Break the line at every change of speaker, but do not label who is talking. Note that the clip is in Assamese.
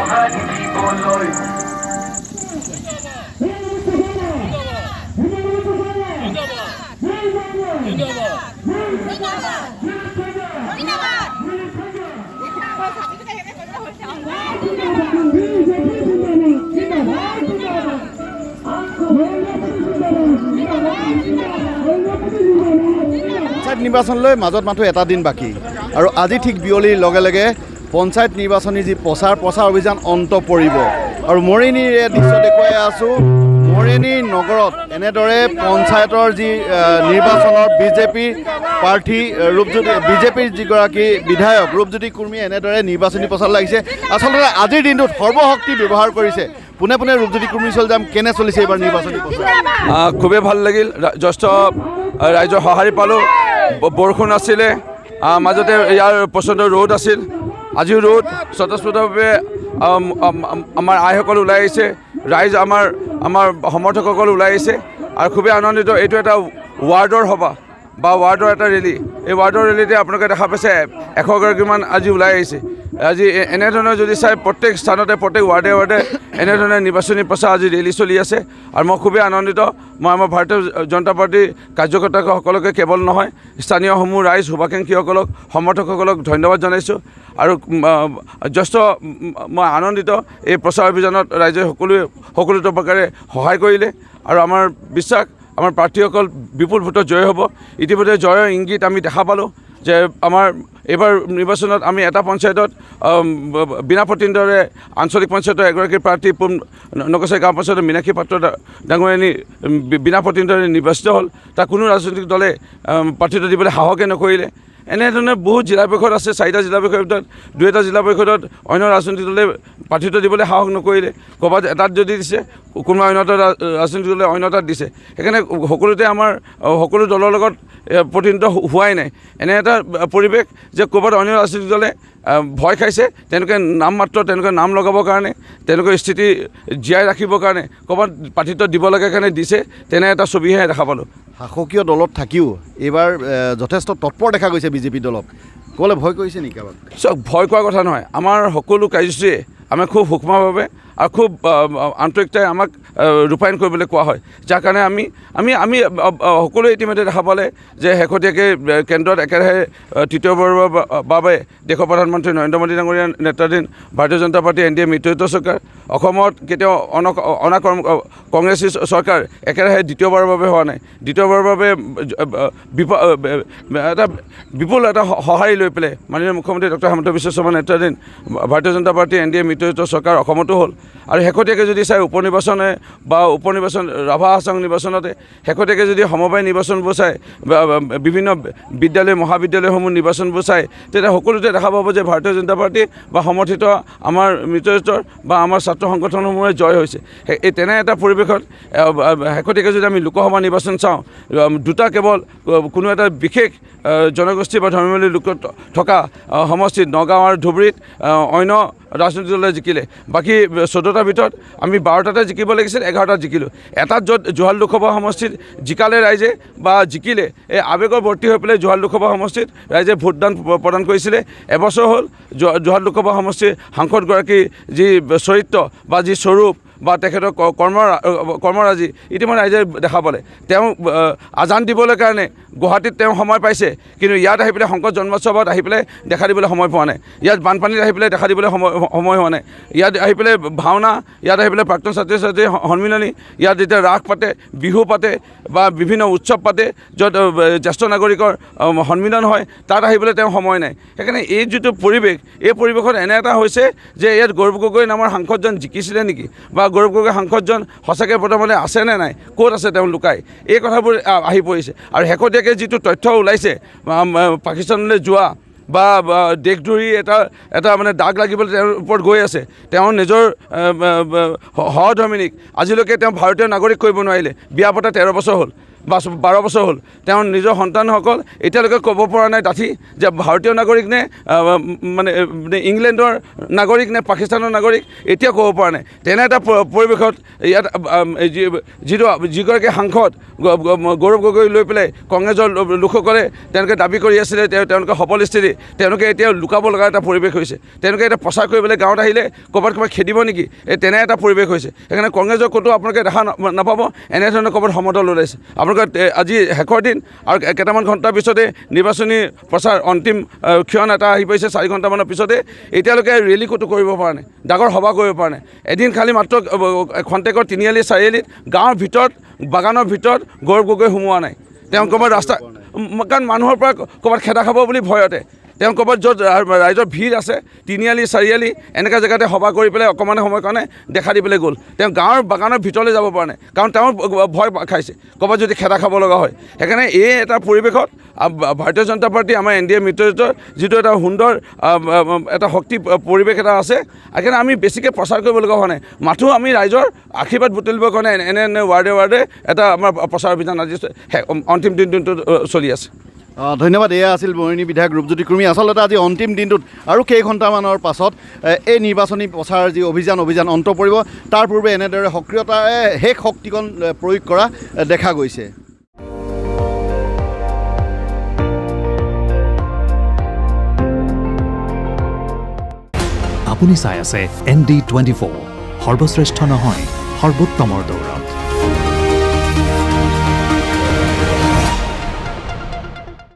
পঞ্চায়ত নিৰ্বাচনলৈ মাজত মাত্ৰ এটা দিন বাকী আৰু আজি ঠিক বিয়লিৰ লগে লগে পঞ্চায়ত নিৰ্বাচনী যি প্ৰচাৰ অভিযান অন্ত পৰিব আৰু মৰিনীৰ দৃশ্য দেখুৱাই আছোঁ। মৰিনী নগৰত এনেদৰে পঞ্চায়তৰ যি নিৰ্বাচনৰ বিজেপিৰ প্ৰাৰ্থী বিজেপিৰ যিগৰাকী বিধায়ক ৰূপজ্যোতি কুৰ্মীয়ে এনেদৰে নিৰ্বাচনী প্ৰচাৰ লাগিছে। আচলতে আজিৰ দিনটোত সৰ্বশক্তি ব্যৱহাৰ কৰিছে। পোনে পোনে ৰূপজ্যোতি কুৰ্মী চলি যাম, কেনে চলিছে এইবাৰ নিৰ্বাচনী প্ৰচাৰ?
খুবেই ভাল লাগিল, যথেষ্ট ৰাইজৰ সঁহাৰি পালোঁ। বৰষুণ আছিলে, মাজতে ইয়াৰ প্ৰচণ্ড ৰ'দ আছিল। আজিও ৰ'দ স্বতঃস্ফূৰ্তভাৱে আমাৰ আইসকল ওলাই আহিছে, ৰাইজ আমাৰ সমৰ্থকসকল ওলাই আহিছে আৰু খুবেই আনন্দিত। এইটো এটা ৱাৰ্ডৰ সভা বা ৱাৰ্ডৰ এটা ৰেলী। এই ৱাৰ্ডৰ ৰেলীতে আপোনালোকে দেখা পাইছে 100গৰাকীমান আজি ওলাই আহিছে। আজি এনেধৰণৰ যদি চাই প্ৰত্যেক স্থানতে প্ৰত্যেক ৱাৰ্ডে এনেধৰণে নিৰ্বাচনী প্ৰচাৰ আজি ৰেলী চলি আছে আৰু মই খুবেই আনন্দিত। মই আমাৰ ভাৰতীয় জনতা পাৰ্টীৰ কাৰ্যকৰ্তাসকলকে কেৱল নহয়, স্থানীয়সমূহ ৰাইজ শুভাকাংক্ষীসকলক সমৰ্থকসকলক ধন্যবাদ জনাইছোঁ আৰু যথেষ্ট মই আনন্দিত। এই প্ৰচাৰ অভিযানত ৰাইজে সকলো প্ৰকাৰে সহায় কৰিলে আৰু আমাৰ বিশ্বাস আমাৰ প্ৰাৰ্থীসকল বিপুল ভোটত জয় হ'ব। ইতিমধ্যে জয়ৰ ইংগিত আমি দেখা পালোঁ যে আমাৰ এইবাৰ নিৰ্বাচনত আমি এটা পঞ্চায়তত বিনা প্ৰতিদ্বন্দ্বিতাৰে আঞ্চলিক পঞ্চায়তৰ এগৰাকী প্ৰাৰ্থী নকচাই গাঁও পঞ্চায়তৰ মীনাক্ষী পাত্ৰ ডাঙৰীয়ানী বিনা প্ৰতিদ্বন্দ্বিতাৰে নিৰ্বাচিত হ'ল। তাক কোনো ৰাজনৈতিক দলে প্ৰাৰ্থিত্ব দিবলৈ সাহসে নকৰিলে। এনেধৰণে বহুত জিলা পৰিষদ আছে, 4টা জিলা পৰিষদৰ ভিতৰত 2এটা জিলা পৰিষদত অন্য ৰাজনৈতিক দলে প্ৰাৰ্থিত্ব দিবলৈ সাহস নকৰিলে। ক'ৰবাত এটাত যদি দিছে, কোনোবা অন্য এটা ৰাজনৈতিক দলে অন্য এটাত দিছে। সেইকাৰণে সকলোতে আমাৰ সকলো দলৰ লগত প্ৰতিনিধিত্ব হোৱাই নাই। এনে এটা পৰিৱেশ যে ক'ৰবাত অন্য ৰাজনৈতিক দলে ভয় খাইছে, তেওঁলোকে তেওঁলোকে নাম লগাবৰ কাৰণে, তেওঁলোকৰ স্থিতি জীয়াই ৰাখিবৰ কাৰণে ক'ৰবাত প্ৰাৰ্থিত্ব দিব লাগে কাৰণে দিছে, তেনে এটা ছবিহে দেখা পালোঁ।
শাসকীয় দলত থাকিও এইবাৰ যথেষ্ট তৎপৰ দেখা গৈছে বিজেপি দলক। ক'লে ভয় কৰিছে নেকি কাৰোবাক?
চাওক, ভয় কৰাৰ কথা নহয়। আমাৰ সকলো কাৰ্যসূচীয়ে আমাক খুব সূক্ষ্মভাৱে আৰু খুব আন্তৰিকতাৰে আমাক ৰূপায়ণ কৰিবলৈ কোৱা হয়, যাৰ কাৰণে আমি সকলোৱে ইতিমধ্যে দেখা পালে যে শেহতীয়াকৈ কেন্দ্ৰত একেৰাহে তৃতীয়বাৰৰ বাবে দেশৰ প্ৰধানমন্ত্ৰী নৰেন্দ্ৰ মোদী ডাঙৰীয়াৰ নেতৃত্বাধীন ভাৰতীয় জনতা পাৰ্টী NDA মিত্ৰজোঁটৰ চৰকাৰ, অসমত কেতিয়াও কংগ্ৰেছী চৰকাৰ একেৰাহে দ্বিতীয়বাৰৰ বাবে হোৱা নাই। দ্বিতীয়বাৰৰ বাবে এটা বিপুল এটা সঁহাৰি লৈ পেলাই মাননীয় মুখ্যমন্ত্ৰী ডক্টৰ হিমন্ত বিশ্ব শৰ্মা নেতৃত্বাধীন ভাৰতীয় জনতা পাৰ্টী NDA মিত্ৰজোঁটৰ চৰকাৰ অসমতো হ'ল। আৰু শেহতীয়াকৈ যদি চাই উপনিৰ্বাচনে বা ৰাভা হাছং নিৰ্বাচনতে শেহতীয়াকৈ যদি সমবায় নিৰ্বাচনবোৰ চাই বিভিন্ন বিদ্যালয় মহাবিদ্যালয়সমূহ নিৰ্বাচনবোৰ চাই, তেতিয়া সকলোতে দেখা পাব যে ভাৰতীয় জনতা পাৰ্টী বা সমৰ্থিত আমাৰ মিত্ৰজোঁটৰ বা আমাৰ ছাত্ৰ সংগঠনসমূহে জয় হৈছে। এই তেনে এটা পৰিৱেশত শেহতীয়াকৈ যদি আমি লোকসভা নিৰ্বাচন চাওঁ, দুটা কেৱল কোনো এটা বিশেষ জনগোষ্ঠী বা ধৰ্মীয় লোক থকা সমষ্টিত নগাঁও আৰু ধুবুৰীত অন্য ৰাজনৈতিক দলে জিকিলে। বাকী 14টাৰ ভিতৰত আমি 12টাতে জিকিব লাগিছিল, 11টাত জিকিলোঁ। এটাত য'ত যোৰহাট লোকসভা সমষ্টিত জিকালে ৰাইজে বা জিকিলে, এই আৱেগৰ ভৰ্তি হৈ পেলাই যোৰহাট লোকসভা সমষ্টিত ৰাইজে ভোটদান প্ৰদান কৰিছিলে। এবছৰ হ'ল যোৰহাট লোকসভা সমষ্টিৰ সাংসদগৰাকীৰ যি চৰিত্ৰ বা যি স্বৰূপ বা তেখেতৰ কৰ্মৰাজি ইতিমধ্যে ৰাইজে দেখা পালে। তেওঁ আজান দিবলৈ কাৰণে গুৱাহাটীত তেওঁ সময় পাইছে, কিন্তু ইয়াত আহি পেলাই শংকৰ জন্মোৎসৱত আহি পেলাই দেখা দিবলৈ সময় পোৱা নাই। ইয়াত বানপানীত আহি পেলাই দেখা দিবলৈ সময় হোৱা নাই। ইয়াত আহি পেলাই ভাওনা, ইয়াত আহি পেলাই প্ৰাক্তন ছাত্ৰ ছাত্ৰীৰ সন্মিলনী, ইয়াত যেতিয়া ৰাস পাতে, বিহু পাতে বা বিভিন্ন উৎসৱ পাতে, য'ত জ্যেষ্ঠ নাগৰিকৰ সন্মিলন হয়, তাত আহি পেলাই তেওঁ সময় নাই। সেইকাৰণে এই যিটো পৰিৱেশ, এই পৰিৱেশত এনে এটা হৈছে যে ইয়াত গৌৰৱ গগৈ নামৰ সাংসদজন জিকিছিলে নেকি, বা গৌৰৱ গগৈ সাংসদজন সঁচাকৈ বৰ্তমানে আছেনে নাই, ক'ত আছে তেওঁ লুকাই, এই কথাবোৰ আহি পৰিছে। আৰু শেহতীয়াকৈ যিটো তথ্য ওলাইছে পাকিস্তানলৈ যোৱা বা দেশধৰি এটা মানে দাগ লাগিবলৈ তেওঁৰ ওপৰত গৈ আছে, তেওঁ নিজৰ সহধৰ্মিনীক আজিলৈকে তেওঁ ভাৰতীয় নাগৰিক কৰিব নোৱাৰিলে। বিয়া পতা 13 বছৰ হ'ল, বা 12 বছৰ হ'ল তেওঁৰ নিজৰ সন্তানসকল এতিয়ালৈকে ক'ব পৰা নাই ডাঠি যে ভাৰতীয় নাগৰিক নে মানে ইংলেণ্ডৰ নাগৰিক নে পাকিস্তানৰ নাগৰিক এতিয়াও ক'ব পৰা নাই। তেনে এটা পৰিৱেশত ইয়াত যিগৰাকী সাংসদ গৌৰৱ গগৈ লৈ পেলাই কংগ্ৰেছৰ লোকসকলে তেওঁলোকে দাবী কৰি আছিলে তেওঁলোকে সবল স্থিতি, তেওঁলোকে এতিয়া লুকাব লগা এটা পৰিৱেশ হৈছে। তেওঁলোকে এতিয়া প্ৰচাৰ কৰিবলৈ গাঁৱত আহিলে ক'ৰবাত খেদিব নেকি, তেনে এটা পৰিৱেশ হৈছে। সেইকাৰণে কংগ্ৰেছৰ ক'তো আপোনালোকে দেখা নাপাব এনেধৰণৰ ক'ৰবাত সমদল ওলাইছে। আপোনালোকে আজি শেষৰ দিন আৰু কেইটামান ঘণ্টাৰ পিছতে নিৰ্বাচনী প্ৰচাৰ অন্তিম ক্ষণ এটা আহি পাইছে 4 ঘণ্টামানৰ পিছতে। এতিয়ালৈকে ৰেলী ক'তো কৰিব পৰা নাই, ডাঙৰ সভা কৰিব পৰা নাই। এদিন খালি মাত্ৰ খন্তেকৰ তিনিআলি চাৰিআলিত গাঁৱৰ ভিতৰত বাগানৰ ভিতৰত গৌৰৱ গগৈ সোমোৱা নাই। তেওঁ ক'ৰবাত ৰাস্তা কাৰণ মানুহৰ পৰা ক'ৰবাত খেদা খাব বুলি ভয়তে তেওঁ ক'ৰবাত য'ত ৰাইজৰ ভিৰ আছে তিনিআলি চাৰিআলি এনেকুৱা জেগাতে সভা কৰি পেলাই অকণমান সময়ৰ কাৰণে দেখা দি পেলাই গ'ল। তেওঁ গাঁৱৰ বাগানৰ ভিতৰলৈ যাব পৰা নাই কাৰণ তেওঁ ভয় খাইছে ক'ৰবাত যদি খেদা খাব লগা হয়। সেইকাৰণে এই এটা পৰিৱেশত ভাৰতীয় জনতা পাৰ্টি আমাৰ NDA মিত্ৰজোঁটৰ যিটো এটা সুন্দৰ এটা শক্তি পৰিৱেশ এটা আছে, সেইকাৰণে আমি বেছিকৈ প্ৰচাৰ কৰিব লগা হোৱা নাই। মাথো আমি ৰাইজৰ আশীৰ্বাদ বুটলিবৰ কাৰণে এনে ৱাৰ্ডে এটা আমাৰ প্ৰচাৰ অভিযান আজি অন্তিম দিনটোত চলি আছে।
ধন্যবাদ। এয়া আছিল মৰিনী বিধায়ক ৰূপজ্যোতি কুৰ্মী। আচলতে আজি অন্তিম দিনটোত আৰু কেইঘণ্টামানৰ পাছত এই নিৰ্বাচনী প্ৰচাৰ যি অভিযান অন্ত পৰিব। তাৰ পূৰ্বে এনেদৰে সক্ৰিয়তাৰে শেষ শক্তিকণ প্ৰয়োগ কৰা দেখা গৈছে।
আপুনি চাই আছে ND24, সৰ্বশ্ৰেষ্ঠ নহয় সৰ্বোত্তমৰ দৌৰ।